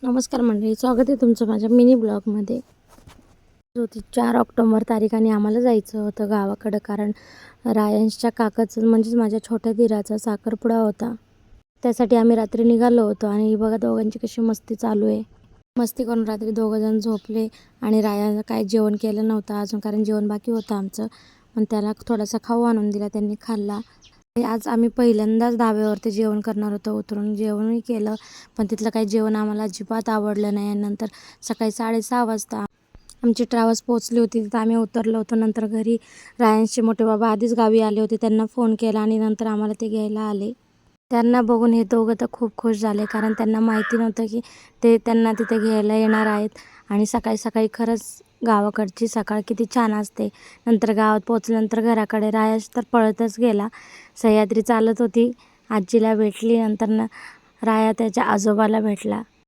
नमस्कार मंडळी, स्वागत आहे तुमचं माझ्या मिनी ब्लॉगमध्ये. होती 4 ऑक्टोबर तारीख आणि आम्हाला जायचं होतं गावाकडं, कारण रायांशच्या काकाचं म्हणजेच माझ्या छोट्या दिराचा साखरपुडा होता. त्यासाठी आम्ही रात्री निघालो होतो आणि बघा दोघांची कशी मस्ती चालू आहे. मस्ती करून रात्री दोघंजण झोपले आणि रायानं काय जेवण केलं नव्हतं अजून, कारण जेवण बाकी होतं आमचं. पण त्याला थोडासा खाऊ आणून दिला, त्यांनी खाल्ला. आज आम्ही पहिल्यांदाच धाब्यावरती जेवण करणार होतो. उतरून जेवणही केलं, पण तिथलं काही जेवण आम्हाला अजिबात आवडलं नाही. नंतर सकाळी 6:30 वाजता आमची ट्रॅव्हल्स पोहोचली होती, तिथं आम्ही उतरलो होतो. नंतर घरी रायांशचे मोठे बाबा आधीच गावी आले होते, त्यांना फोन केला आणि नंतर आम्हाला ते घ्यायला आले. त्यांना बघून हे दोघं तर खूप खुश झाले, कारण त्यांना माहिती नव्हतं की ते त्यांना तिथे घ्यायला येणार आहेत. आणि सकाळी सकाळी खरंच गावाकडची सकाळ किती छान असते. नंतर गावात पोचल्यानंतर घराकडे रायाश तर पळतच गेला. सह्याद्री चालत होती, आजीला भेटली. नंतर राया त्याच्या आजोबाला भेटला.